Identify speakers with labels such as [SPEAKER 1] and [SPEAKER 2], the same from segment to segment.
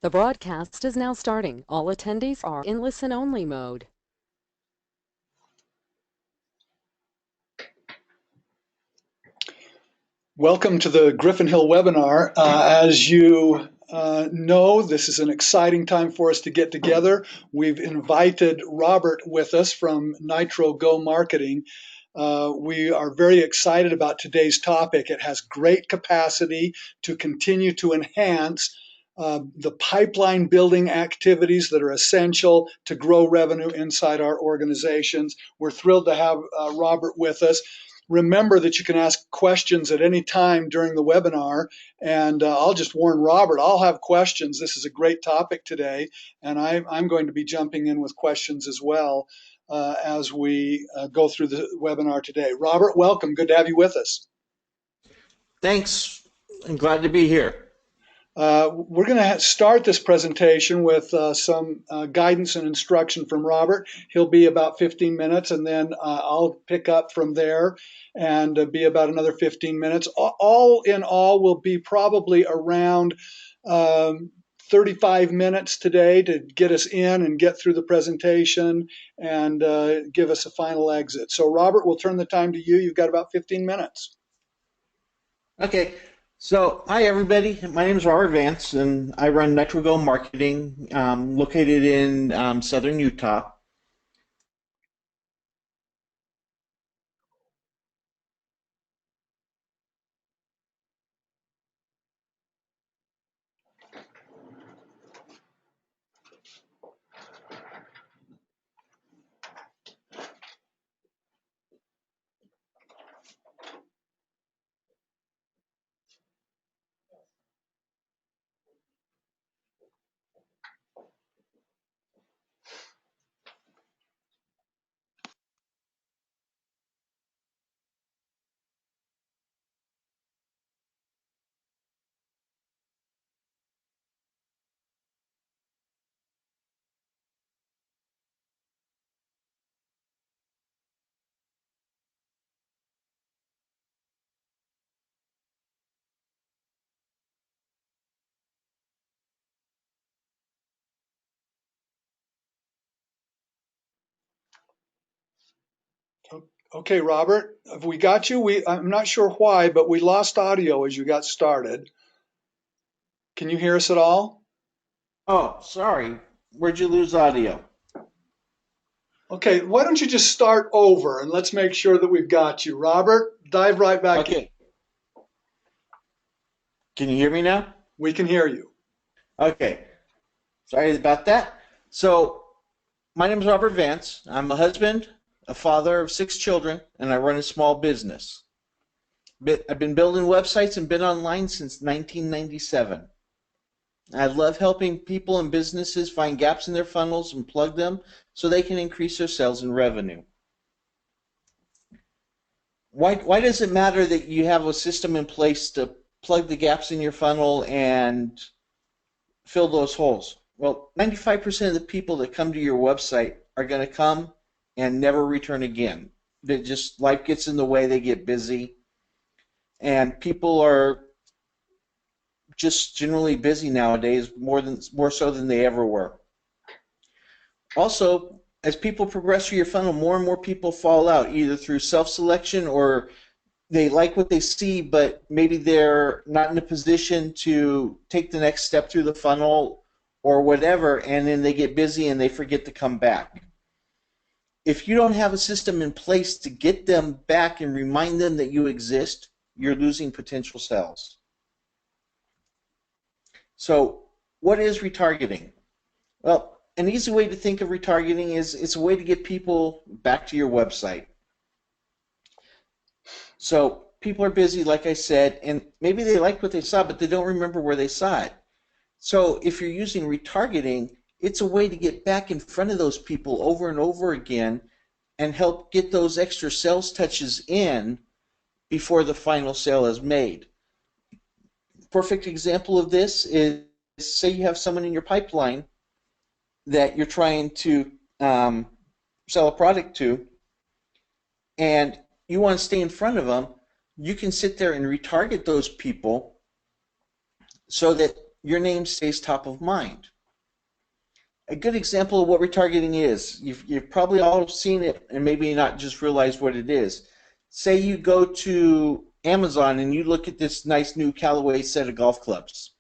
[SPEAKER 1] The broadcast is now starting. All attendees are in listen-only mode.
[SPEAKER 2] Welcome to the Griffin Hill webinar. As you know, this is an exciting time for us to get together. We've invited Robert with us from Nitro Go Marketing. We are very excited about today's topic. It has great capacity to continue to enhance the pipeline building activities that are essential to grow revenue inside our organizations. We're thrilled to have Robert with us. Remember that you can ask questions at any time during the webinar, and I'll just warn Robert, I'll have questions. This is a great topic today, and I'm going to be jumping in with questions as well as we go through the webinar today. Robert, welcome. Good to have you with us.
[SPEAKER 3] Thanks. I'm glad to be here.
[SPEAKER 2] We're going to start this presentation with some guidance and instruction from Robert. He'll be about 15 minutes, and then I'll pick up from there and be about another 15 minutes. All in all will be probably around 35 minutes today to get us in and get through the presentation and give us a final exit. So Robert, we'll turn the time to you. You've got about 15 minutes.
[SPEAKER 3] Okay. So, hi everybody. My name is Robert Vance, and I run Nitro Go Marketing, located in southern Utah.
[SPEAKER 2] Okay, Robert, have we got you? I'm not sure why, but we lost audio as you got started. Can you hear us at all?
[SPEAKER 3] Oh, sorry. Where'd you lose audio?
[SPEAKER 2] Okay, why don't you just start over and let's make sure that we've got you. Robert, dive right back in.
[SPEAKER 3] Okay. Can you hear me now?
[SPEAKER 2] We can hear you.
[SPEAKER 3] Okay. Sorry about that. So, my name is Robert Vance. I'm a husband, a father of 6 children, and I run a small business. I've been building websites and been online since 1997. I love helping people and businesses find gaps in their funnels and plug them so they can increase their sales and revenue. Why does it matter that you have a system in place to plug the gaps in your funnel and fill those holes? Well, 95% of the people that come to your website are going to come and never return again. Life gets in the way, they get busy, and people are just generally busy nowadays, more so than they ever were. Also, as people progress through your funnel, more and more people fall out, either through self-selection or they like what they see, but maybe they're not in a position to take the next step through the funnel or whatever, and then they get busy and they forget to come back. If you don't have a system in place to get them back and remind them that you exist, you're losing potential sales. So, what is retargeting? Well, an easy way to think of retargeting is it's a way to get people back to your website. So people are busy, like I said, and maybe they liked what they saw, but they don't remember where they saw it. So if you're using retargeting, it's a way to get back in front of those people over and over again and help get those extra sales touches in before the final sale is made. Perfect example of this is, say you have someone in your pipeline that you're trying to sell a product to, and you want to stay in front of them. You can sit there and retarget those people so that your name stays top of mind. A good example of what retargeting is, you've probably all seen it and maybe not just realized what it is. Say you go to Amazon and you look at this nice new Callaway set of golf clubs.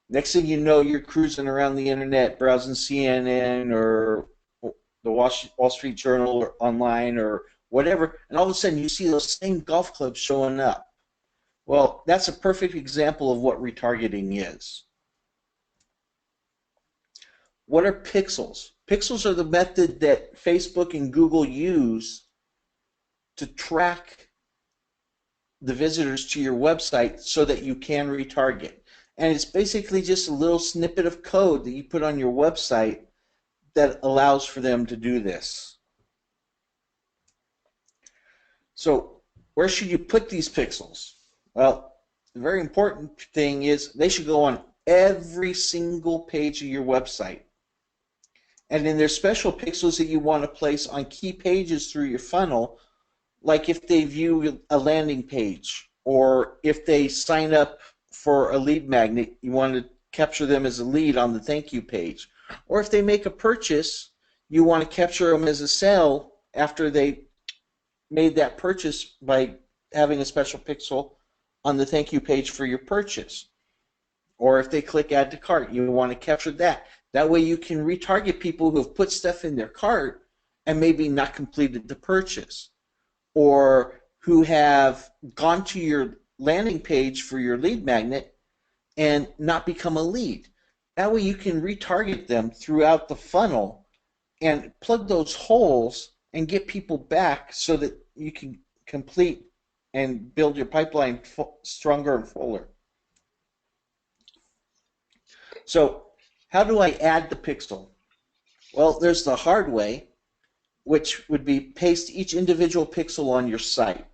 [SPEAKER 3] Next thing you know, you're cruising around the internet, browsing CNN or the Wall Street Journal or online or whatever, and all of a sudden you see those same golf clubs showing up. Well, that's a perfect example of what retargeting is. What are pixels? Pixels are the method that Facebook and Google use to track the visitors to your website so that you can retarget. And it's basically just a little snippet of code that you put on your website that allows for them to do this. So where should you put these pixels? Well, the very important thing is they should go on every single page of your website. And then there's special pixels that you want to place on key pages through your funnel, like if they view a landing page or if they sign up for a lead magnet, you want to capture them as a lead on the thank you page. Or if they make a purchase, you want to capture them as a sale after they made that purchase by having a special pixel on the thank you page for your purchase. Or if they click add to cart, you want to capture that. That way you can retarget people who have put stuff in their cart and maybe not completed the purchase, or who have gone to your landing page for your lead magnet and not become a lead. That way you can retarget them throughout the funnel and plug those holes and get people back so that you can complete and build your pipeline stronger and fuller. So how do I add the pixel? Well, there's the hard way, which would be paste each individual pixel on your site.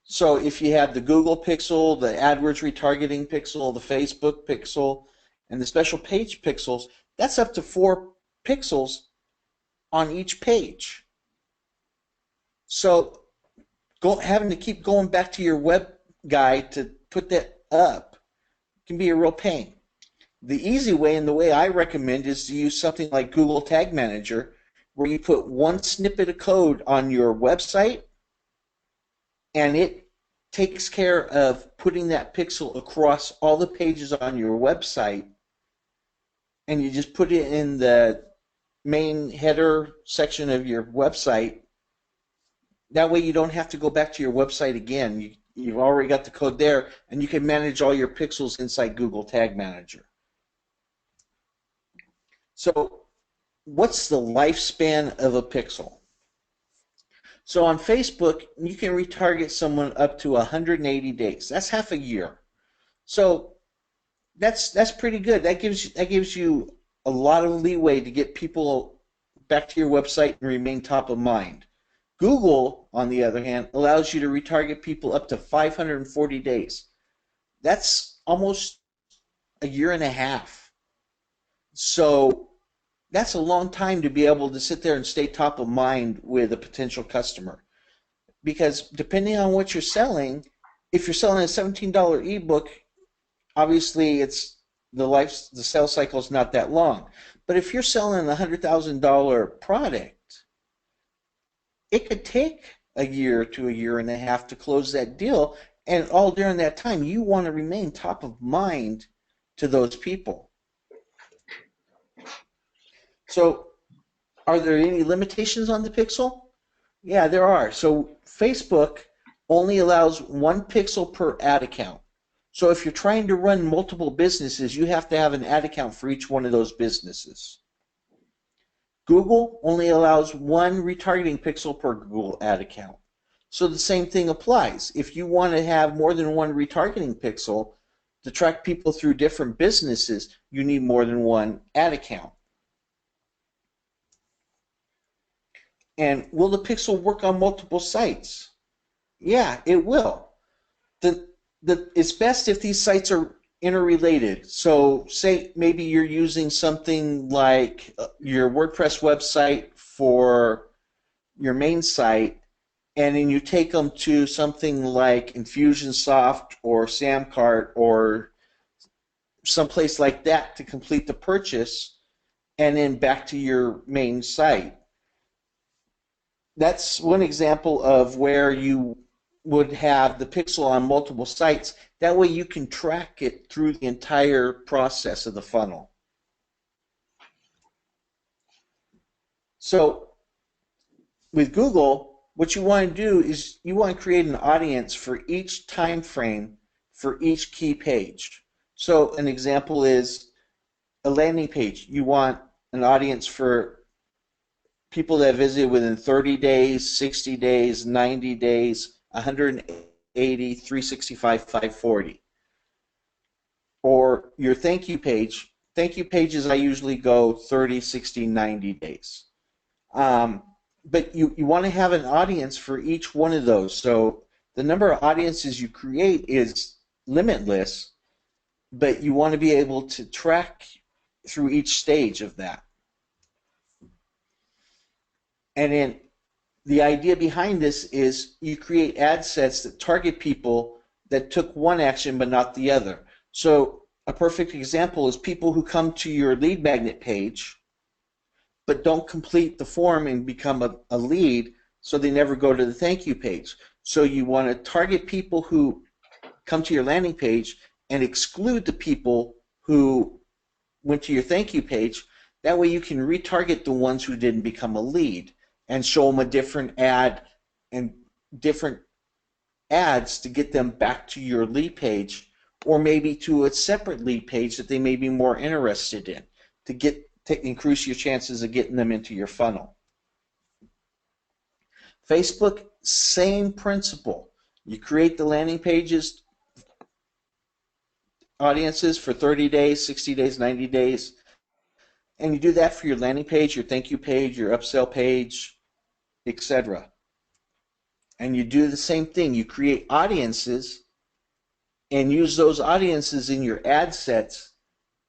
[SPEAKER 3] So if you have the Google pixel, the AdWords retargeting pixel, the Facebook pixel, and the special page pixels, that's up to 4 pixels on each page. So having to keep going back to your web guy to put that up can be a real pain. The easy way, and the way I recommend, is to use something like Google Tag Manager, where you put one snippet of code on your website and it takes care of putting that pixel across all the pages on your website, and you just put it in the main header section of your website. That way you don't have to go back to your website again. You've already got the code there, and you can manage all your pixels inside Google Tag Manager. So what's the lifespan of a pixel? So on Facebook, you can retarget someone up to 180 days. That's half a year. So that's pretty good. That gives you a lot of leeway to get people back to your website and remain top of mind. Google, on the other hand, allows you to retarget people up to 540 days. That's almost a year and a half. So that's a long time to be able to sit there and stay top of mind with a potential customer. Because depending on what you're selling, if you're selling a $17 ebook, obviously the sales cycle is not that long. But if you're selling a $100,000 product, it could take a year to a year and a half to close that deal, and all during that time you want to remain top of mind to those people. So are there any limitations on the pixel? Yeah, there are. So Facebook only allows 1 pixel per ad account. So if you're trying to run multiple businesses, you have to have an ad account for each one of those businesses. Google only allows 1 retargeting pixel per Google ad account. So the same thing applies. If you want to have more than 1 retargeting pixel to track people through different businesses, you need more than 1 ad account. And will the pixel work on multiple sites? Yeah, it will. It's best if these sites are interrelated. So say maybe you're using something like your WordPress website for your main site, and then you take them to something like Infusionsoft or Samcart or someplace like that to complete the purchase, and then back to your main site. That's one example of where you would have the pixel on multiple sites. That way you can track it through the entire process of the funnel. So with Google, what you want to do is you want to create an audience for each time frame for each key page. So an example is a landing page. You want an audience for people that visited within 30 days, 60 days, 90 days, 180, 365, 540. Or your thank you page. Thank you pages, I usually go 30, 60, 90 days. But you want to have an audience for each one of those. So the number of audiences you create is limitless, but you want to be able to track through each stage of that. And then the idea behind this is you create ad sets that target people that took one action but not the other. So a perfect example is people who come to your lead magnet page but don't complete the form and become a lead, so they never go to the thank you page. So you want to target people who come to your landing page and exclude the people who went to your thank you page. That way you can retarget the ones who didn't become a lead and show them a different ad and different ads to get them back to your lead page, or maybe to a separate lead page that they may be more interested in, to increase your chances of getting them into your funnel. Facebook, same principle. You create the landing pages, audiences for 30 days, 60 days, 90 days, and you do that for your landing page, your thank you page, your upsell page, etc. And you do the same thing. You create audiences and use those audiences in your ad sets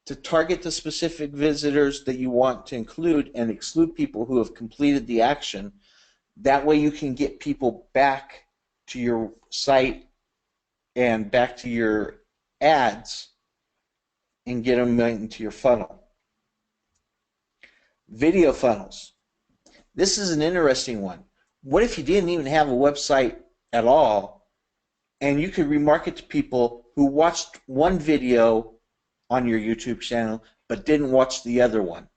[SPEAKER 3] to target the specific visitors that you want to include and exclude people who have completed the action. That way you can get people back to your site and back to your ads and get them into your funnel. Video funnels. This is an interesting one. What if you didn't even have a website at all and you could remarket to people who watched one video on your YouTube channel but didn't watch the other one?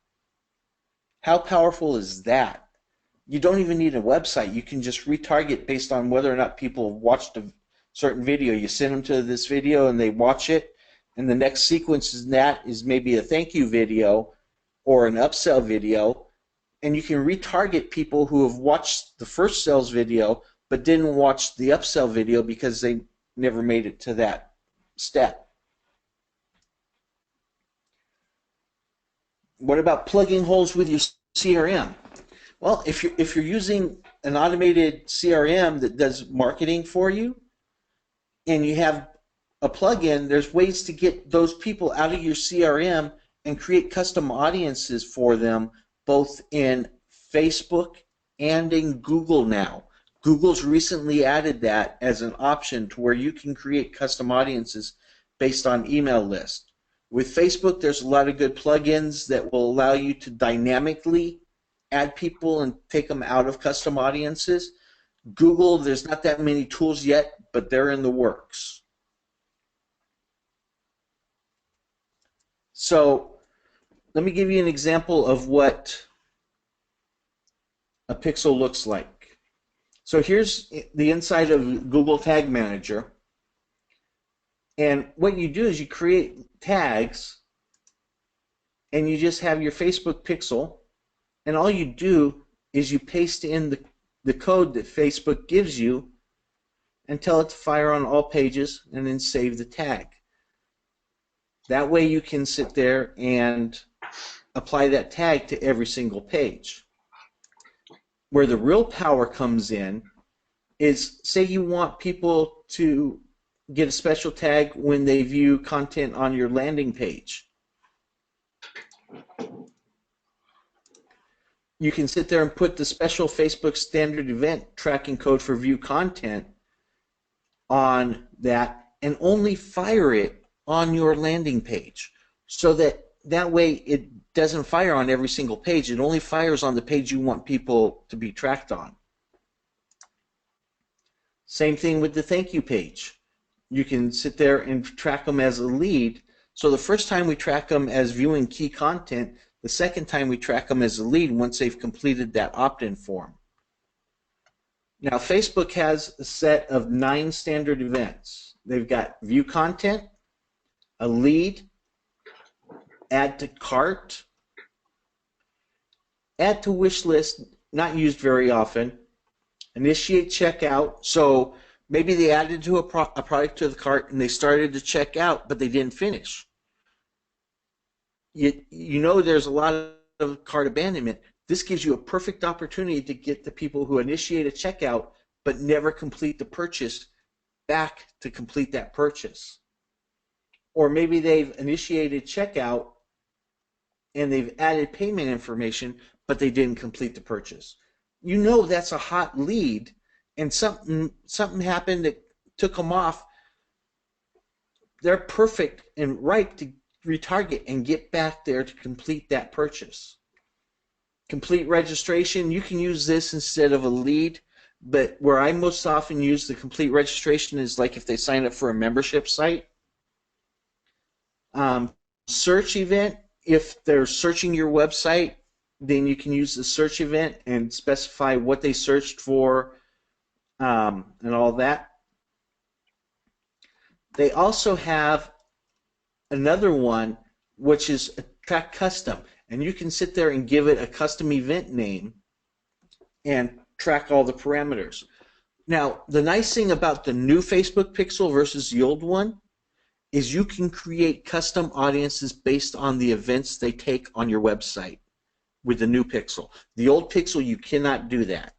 [SPEAKER 3] How powerful is that? You don't even need a website. You can just retarget based on whether or not people have watched a certain video. You send them to this video and they watch it, and the next sequence in that is maybe a thank you video or an upsell video, and you can retarget people who have watched the first sales video but didn't watch the upsell video because they never made it to that step. What about plugging holes with your CRM? Well, if you're using an automated CRM that does marketing for you, and you have a plugin, there's ways to get those people out of your CRM and create custom audiences for them, both in Facebook and in Google now. Google's recently added that as an option to where you can create custom audiences based on email list. With Facebook, there's a lot of good plugins that will allow you to dynamically add people and take them out of custom audiences. Google, there's not that many tools yet, but they're in the works. So let me give you an example of what a pixel looks like. So here's the inside of Google Tag Manager. And what you do is you create tags, and you just have your Facebook pixel, and all you do is you paste in the code that Facebook gives you and tell it to fire on all pages and then save the tag. That way you can sit there and apply that tag to every single page. Where the real power comes in is, say you want people to get a special tag when they view content on your landing page. You can sit there and put the special Facebook standard event tracking code for view content on that and only fire it on your landing page. so that way it doesn't fire on every single page. It only fires on the page you want people to be tracked on. Same thing with the thank you page. You can sit there and track them as a lead. So the first time we track them as viewing key content, the second time we track them as a lead once they've completed that opt-in form. Now Facebook has a set of 9 standard events. They've got view content, a lead, add to cart, add to wish list, not used very often, initiate checkout. So maybe they added to a product to the cart and they started to check out, but they didn't finish. You know there's a lot of cart abandonment. This gives you a perfect opportunity to get the people who initiate a checkout but never complete the purchase back to complete that purchase. Or maybe they've initiated checkout and they've added payment information, but they didn't complete the purchase. You know that's a hot lead, and something happened that took them off. They're perfect and ripe to retarget and get back there to complete that purchase. Complete registration, you can use this instead of a lead, but where I most often use the complete registration is like if they sign up for a membership site. Search event, if they're searching your website, then you can use the search event and specify what they searched for and all that. They also have another one which is track custom, and you can sit there and give it a custom event name and track all the parameters. Now, the nice thing about the new Facebook pixel versus the old one is you can create custom audiences based on the events they take on your website with the new pixel. The old pixel, you cannot do that.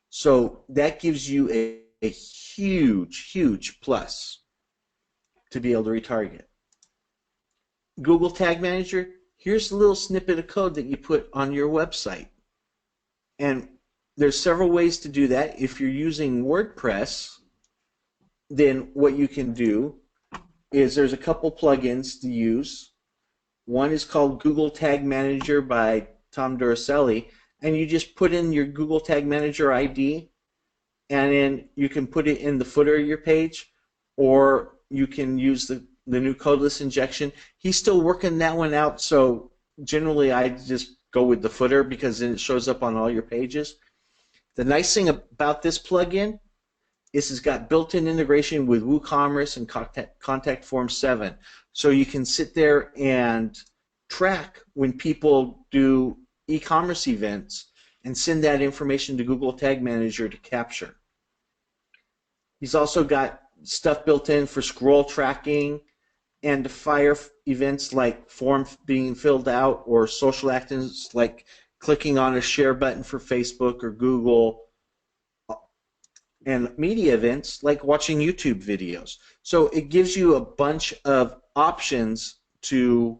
[SPEAKER 3] So that gives you a huge, huge plus to be able to retarget. Google Tag Manager, here's a little snippet of code that you put on your website. And there's several ways to do that. If you're using WordPress, then what you can do is there's a couple plugins to use. One is called Google Tag Manager by Tom Duracelli, and you just put in your Google Tag Manager ID, and then you can put it in the footer of your page, or you can use the new codeless injection. He's still working that one out, so generally I just go with the footer because then it shows up on all your pages. The nice thing about this plugin is it's got built-in integration with WooCommerce and Contact Form 7. So you can sit there and track when people do e-commerce events and send that information to Google Tag Manager to capture. He's also got stuff built in for scroll tracking and to fire events like forms being filled out or social actions like clicking on a share button for Facebook or Google, and media events like watching YouTube videos. So it gives you a bunch of options to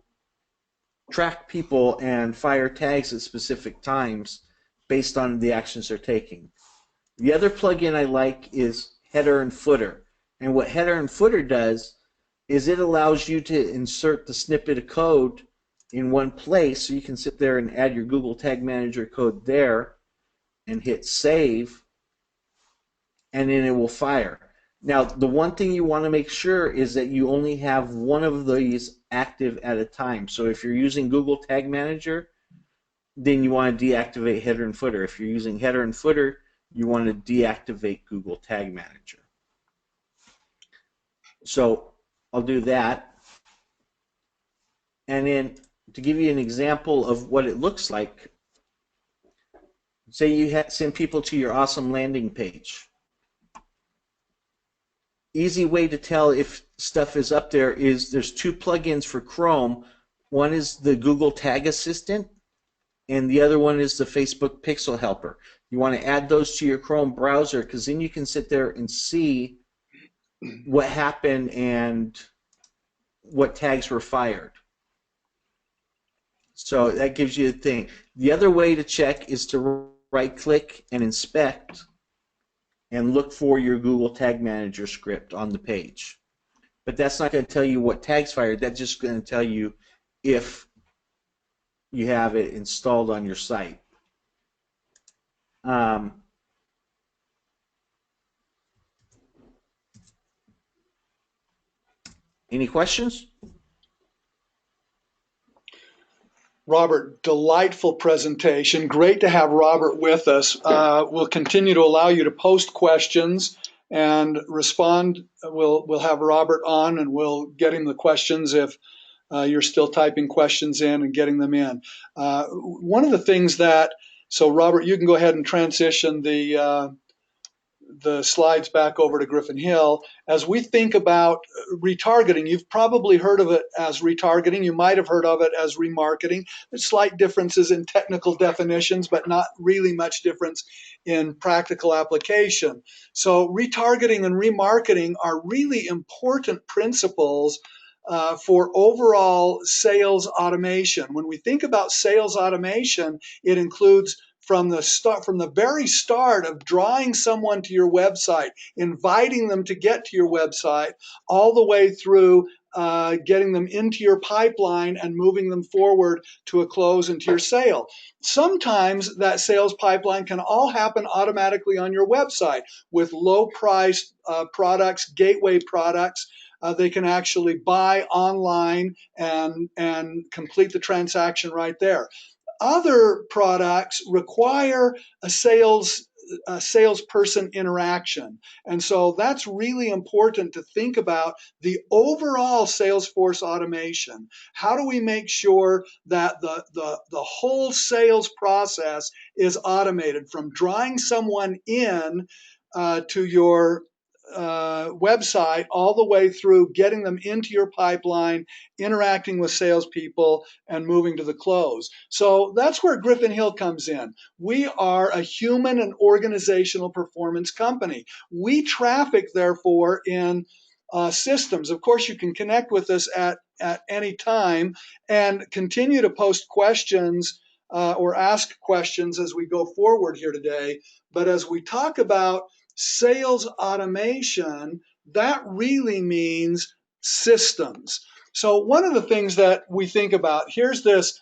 [SPEAKER 3] track people and fire tags at specific times based on the actions they're taking. The other plugin I like is Header and Footer. And what Header and Footer does is it allows you to insert the snippet of code in one place, so you can sit there and add your Google Tag Manager code there and hit save, and then it will fire. Now, the one thing you want to make sure is that you only have one of these active at a time. So if you're using Google Tag Manager, then you want to deactivate Header and Footer. If you're using Header and Footer, you want to deactivate Google Tag Manager. So I'll do that. And then to give you an example of what it looks like, say you send people to your awesome landing page. Easy way to tell if stuff is up there is there's 2 plugins for Chrome. One is the Google Tag Assistant, and the other one is the Facebook Pixel Helper. You want to add those to your Chrome browser because then you can sit there and see what happened and what tags were fired. So that gives you a thing. The other way to check is to right-click and inspect and look for your Google Tag Manager script on the page. but that's not going to tell you what tags fired. That's just going to tell you if you have it installed on your site. Any questions?
[SPEAKER 2] Robert, delightful presentation. Great to have Robert with us. We'll continue to allow you to post questions and respond. We'll have Robert on, and we'll get him the questions if you're still typing questions in and getting them in. One of the things that, so Robert, you can go ahead and transition the slides back over to Griffin Hill. As we think about retargeting, you've probably heard of it as retargeting. You might have heard of it as remarketing. There's slight differences in technical definitions, but not really much difference in practical application. So retargeting and remarketing are really important principles for overall sales automation. When we think about sales automation, it includes from the very start of drawing someone to your website, inviting them to get to your website, all the way through getting them into your pipeline and moving them forward to a close and to your sale. Sometimes that sales pipeline can all happen automatically on your website with low-priced products, gateway products. They can actually buy online and complete the transaction right there. Other products require a salesperson interaction. And so that's really important to think about the overall Salesforce automation. How do we make sure that the whole sales process is automated, from drawing someone in to your website all the way through getting them into your pipeline, interacting with salespeople, and moving to the close. So that's where Griffin Hill comes in. We are a human and organizational performance company. We traffic, therefore, in systems. Of course, you can connect with us at any time and continue to post questions or ask questions as we go forward here today. But as we talk about sales automation, that really means systems. So one of the things that we think about, here's this,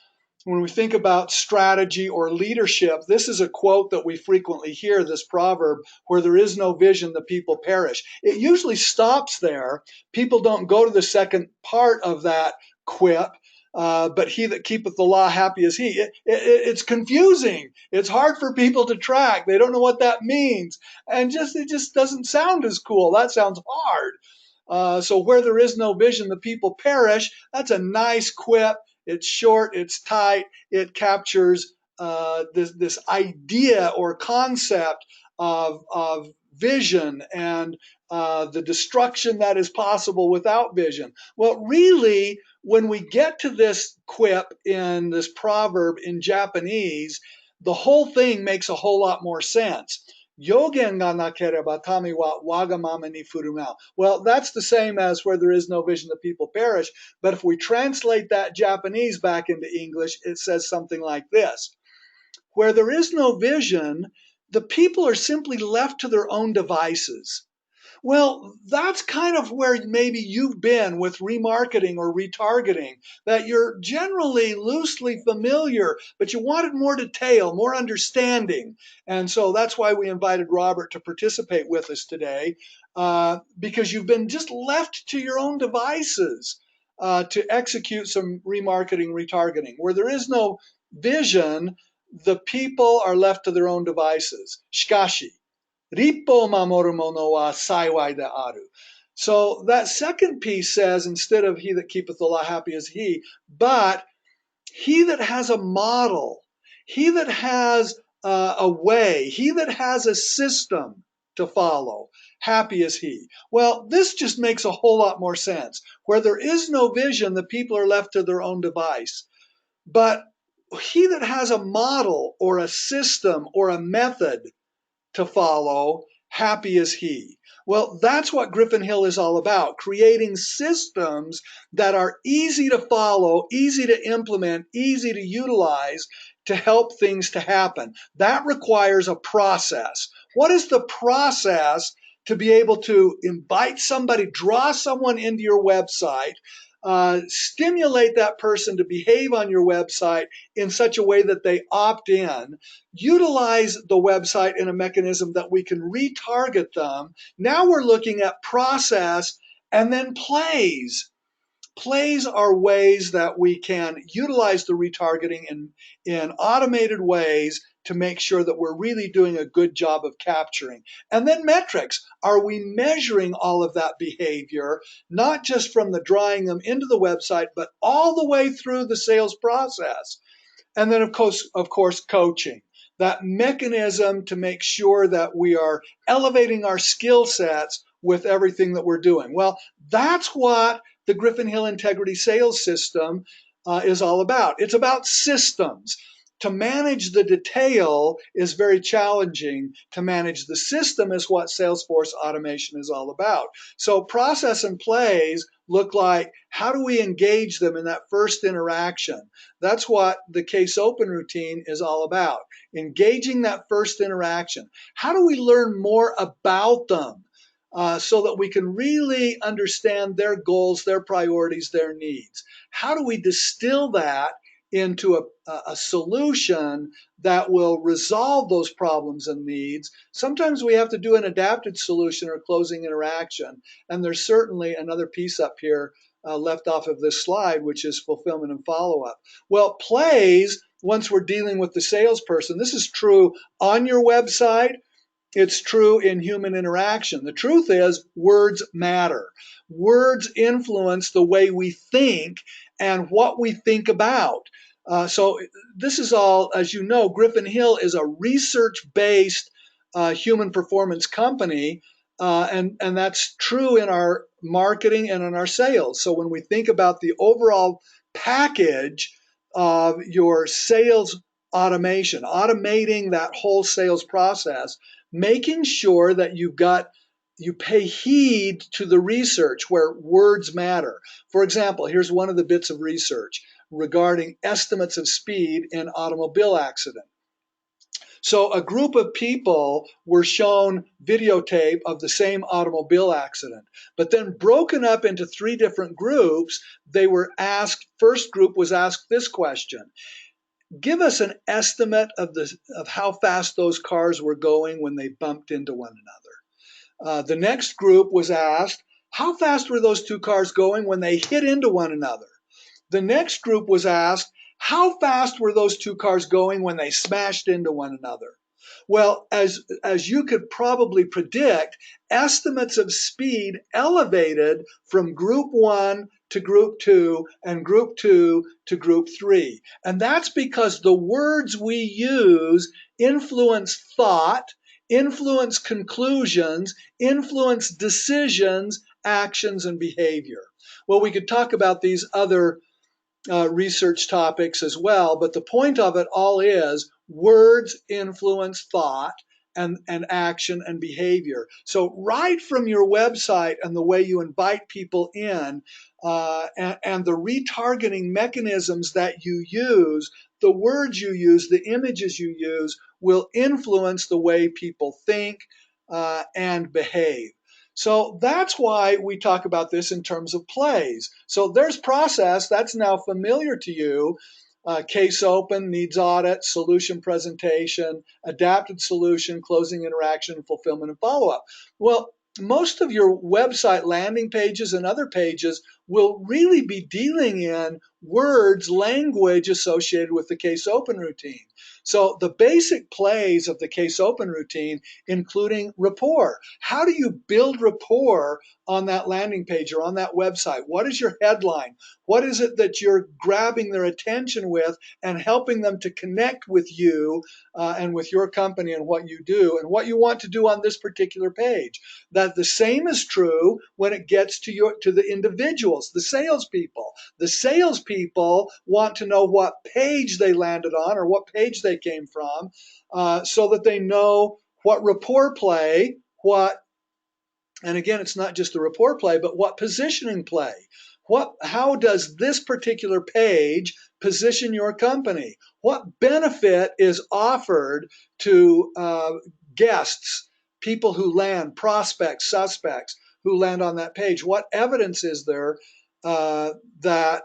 [SPEAKER 2] when we think about strategy or leadership, this is a quote that we frequently hear, this proverb, where there is no vision, the people perish. It usually stops there. People don't go to the second part of that quip. But he that keepeth the law, happy is he. It's confusing. It's hard for people to track. They don't know what that means. And it just doesn't sound as cool. That sounds hard. So where there is no vision, the people perish. That's a nice quip. It's short, it's tight. It captures this idea or concept of vision and the destruction that is possible without vision. Well, really, when we get to this quip in this proverb in Japanese, the whole thing makes a whole lot more sense. Yogen ga nakereba tami wa wagamama ni furumau. Well, that's the same as where there is no vision, the people perish. But if we translate that Japanese back into English, it says something like this. Where there is no vision, the people are simply left to their own devices. Well, that's kind of where maybe you've been with remarketing or retargeting, that you're generally loosely familiar, but you wanted more detail, more understanding. And so that's why we invited Robert to participate with us today, because you've been just left to your own devices to execute some remarketing, retargeting. Where there is no vision, the people are left to their own devices. Shikashi. Rippo mamoru mono wa saiwai de aru. So that second piece says, instead of he that keepeth the law, happy is he, but he that has a model, he that has a way, he that has a system to follow, happy is he. Well, this just makes a whole lot more sense. Where there is no vision, the people are left to their own device. But he that has a model or a system or a method to follow, happy is he. Well, that's what Griffin Hill is all about, creating systems that are easy to follow, easy to implement, easy to utilize to help things to happen. That requires a process. What is the process to be able to invite somebody, draw someone into your website, stimulate that person to behave on your website in such a way that they opt in, utilize the website in a mechanism that we can retarget them. Now we're looking at process and then plays. Plays are ways that we can utilize the retargeting in automated ways to make sure that we're really doing a good job of capturing. And then metrics. Are we measuring all of that behavior, not just from the drawing them into the website, but all the way through the sales process? And then, of course, coaching. That mechanism to make sure that we are elevating our skill sets with everything that we're doing. Well, that's what the Griffin Hill Integrity Sales System is all about. It's about systems. To manage the detail is very challenging. To manage the system is what Salesforce automation is all about. So process and plays look like, how do we engage them in that first interaction? That's what the case open routine is all about. Engaging that first interaction. How do we learn more about them so that we can really understand their goals, their priorities, their needs? How do we distill that into a solution that will resolve those problems and needs? Sometimes we have to do an adapted solution or closing interaction. And there's certainly another piece up here left off of this slide, which is fulfillment and follow-up. Well, plays, once we're dealing with the salesperson, this is true on your website. It's true in human interaction. The truth is, words matter. Words influence the way we think and what we think about. So this is all, as you know, Griffin Hill is a research-based human performance company, and that's true in our marketing and in our sales. So when we think about the overall package of your sales automation, automating that whole sales process, making sure that you pay heed to the research where words matter. For example, here's one of the bits of research regarding estimates of speed in automobile accident. So a group of people were shown videotape of the same automobile accident, but then broken up into 3 different groups. They were asked, first group was asked this question: give us an estimate of how fast those cars were going when they bumped into one another. The next group was asked, how fast were those 2 cars going when they hit into one another? The next group was asked, how fast were those 2 cars going when they smashed into one another? Well, as you could probably predict, estimates of speed elevated from group 1 to group 2 and group 2 to group 3. And that's because the words we use influence thought, influence conclusions, influence decisions, actions, and behavior. Well, we could talk about these other research topics as well, but the point of it all is words influence thought and action and behavior. So right from your website and the way you invite people in and the retargeting mechanisms that you use, the words you use, the images you use will influence the way people think and behave. So that's why we talk about this in terms of plays. So there's process, that's now familiar to you. Case open, needs audit, solution presentation, adapted solution, closing interaction, fulfillment, and follow-up. Well, most of your website landing pages and other pages will really be dealing in words, language associated with the case open routine. So the basic plays of the case open routine, including rapport. How do you build rapport on that landing page or on that website? What is your headline? What is it that you're grabbing their attention with and helping them to connect with you and with your company and what you do and what you want to do on this particular page? That the same is true when it gets to the individuals, the salespeople. The salespeople want to know what page they landed on or what page they came from so that they know what rapport play, and again, it's not just the rapport play, but what positioning play. How does this particular page position your company? What benefit is offered to guests, people who land, prospects, suspects who land on that page? What evidence is there that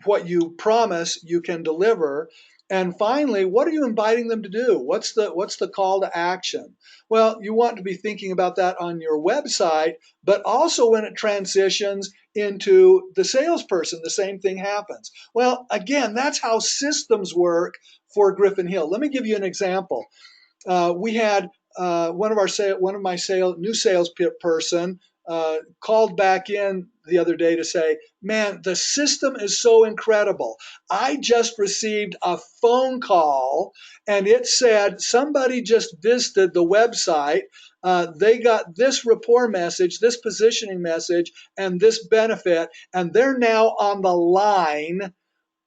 [SPEAKER 2] what you promise you can deliver? And finally, what are you inviting them to do? What's the call to action? Well, you want to be thinking about that on your website, but also when it transitions into the salesperson, the same thing happens. Well, again, that's how systems work for Griffin Hill. Let me give you an example. We had one of my new salesperson called back in the other day to say, "Man, the system is so incredible. I just received a phone call and it said somebody just visited the website. They got this rapport message, this positioning message, and this benefit, and they're now on the line.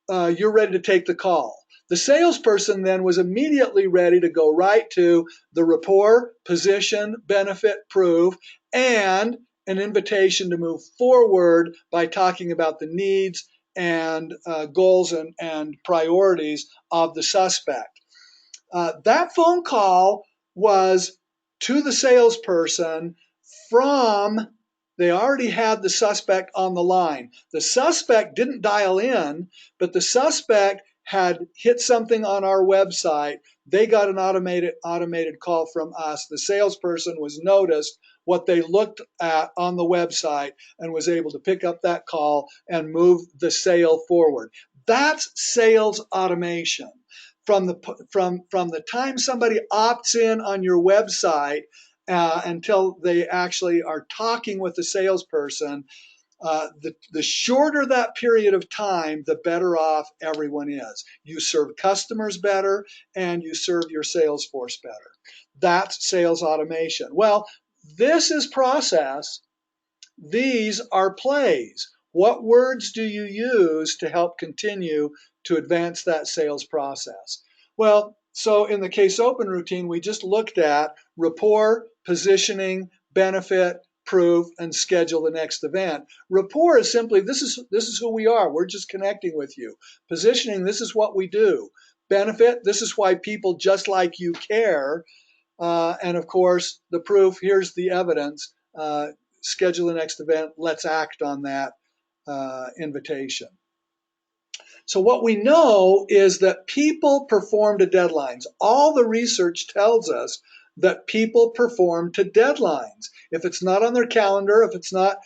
[SPEAKER 2] You're ready to take the call." The salesperson then was immediately ready to go right to the rapport, position, benefit, prove, and an invitation to move forward by talking about the needs and goals and priorities of the suspect. That phone call was to the salesperson from, they already had the suspect on the line. The suspect didn't dial in, but the suspect had hit something on our website. They got an automated call from us. The salesperson was noticed what they looked at on the website and was able to pick up that call and move the sale forward. That's sales automation. From the time somebody opts in on your website until they actually are talking with the salesperson, the shorter that period of time, the better off everyone is. You serve customers better and you serve your sales force better. That's sales automation. Well, this is process. These are plays. What words do you use to help continue to advance that sales process? Well, so in the case open routine, we just looked at rapport, positioning, benefit, prove, and schedule the next event. Rapport is simply, this is who we are. We're just connecting with you. Positioning, this is what we do. Benefit, this is why people just like you care. And of course, the proof, here's the evidence. Schedule the next event. Let's act on that invitation. So what we know is that people perform to deadlines. All the research tells us that people perform to deadlines. If it's not on their calendar, if it's not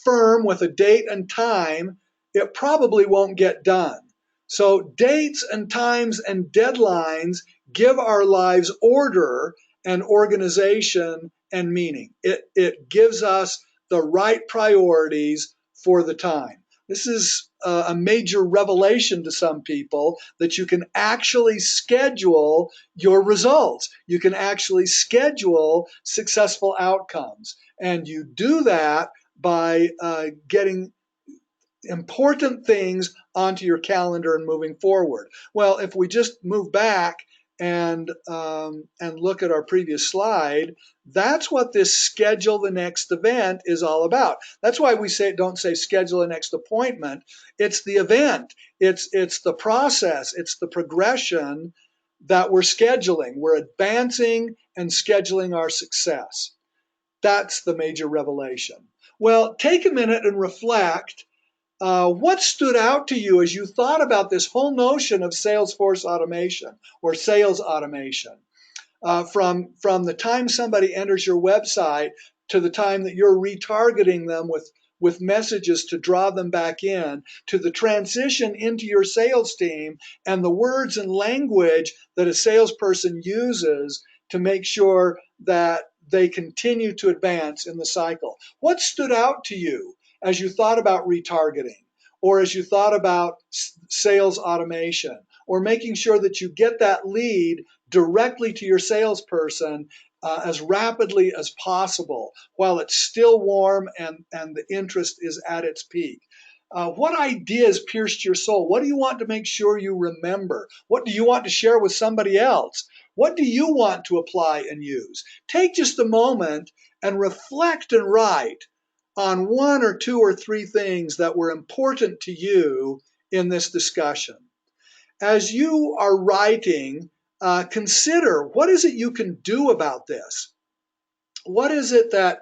[SPEAKER 2] firm with a date and time, it probably won't get done. So dates and times and deadlines give our lives order and organization and meaning. It gives us the right priorities for the time. This is a major revelation to some people, that you can actually schedule your results. You can actually schedule successful outcomes. And you do that by getting important things onto your calendar and moving forward. Well, if we just move back and look at our previous slide, that's what this schedule the next event is all about. That's why we don't say schedule the next appointment. It's the event. It's the process. It's the progression that we're scheduling. We're advancing and scheduling our success. That's the major revelation. Well, take a minute and reflect. What stood out to you as you thought about this whole notion of Salesforce automation or sales automation? From the time somebody enters your website to the time that you're retargeting them with messages to draw them back in, to the transition into your sales team and the words and language that a salesperson uses to make sure that they continue to advance in the cycle. What stood out to you as you thought about retargeting, or as you thought about sales automation, or making sure that you get that lead directly to your salesperson as rapidly as possible while it's still warm and the interest is at its peak? What ideas pierced your soul? What do you want to make sure you remember? What do you want to share with somebody else? What do you want to apply and use? Take just a moment and reflect and write on one or two or three things that were important to you in this discussion. As you are writing, consider, what is it you can do about this? What is it that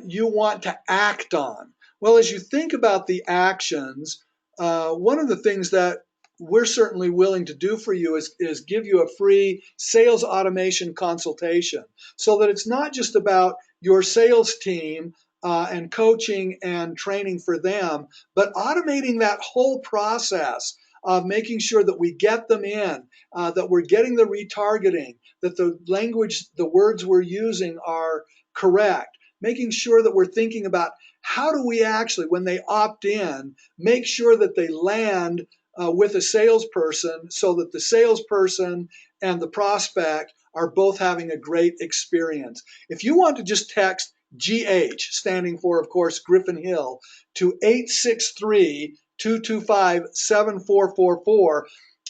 [SPEAKER 2] you want to act on? Well, as you think about the actions, one of the things that we're certainly willing to do for you is give you a free sales automation consultation so that it's not just about your sales team and coaching and training for them, but automating that whole process of making sure that we get them in, that we're getting the retargeting, that the language, the words we're using are correct, making sure that we're thinking about how do we actually, when they opt in, make sure that they land with a salesperson so that the salesperson and the prospect are both having a great experience. If you want to just text GH, standing for, of course, Griffin Hill, to 863-225-7444,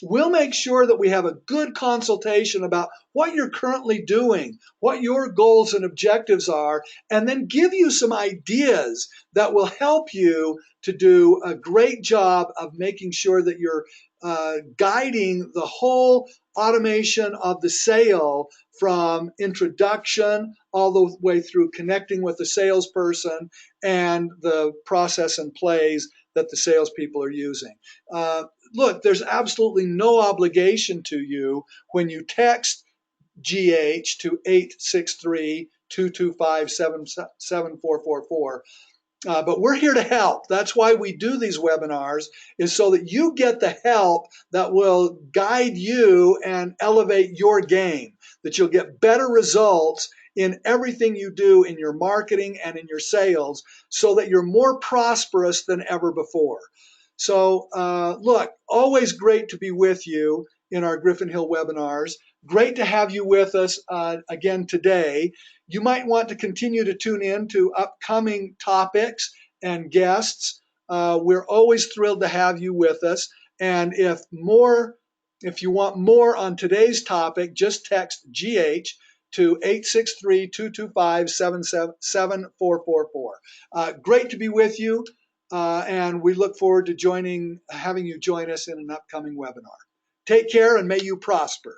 [SPEAKER 2] we'll make sure that we have a good consultation about what you're currently doing, what your goals and objectives are, and then give you some ideas that will help you to do a great job of making sure that you're guiding the whole automation of the sale from introduction all the way through connecting with the salesperson and the process and plays that the salespeople are using. Look, there's absolutely no obligation to you when you text GH to 863-225-7444. But we're here to help. That's why we do these webinars, is so that you get the help that will guide you and elevate your game, that you'll get better results in everything you do in your marketing and in your sales so that you're more prosperous than ever before. So look, always great to be with you in our Griffin Hill webinars. Great to have you with us again today. You might want to continue to tune in to upcoming topics and guests. We're always thrilled to have you with us. And if you want more on today's topic, just text GH to 863-225-7444. Great to be with you. And we look forward to having you join us in an upcoming webinar. Take care and may you prosper.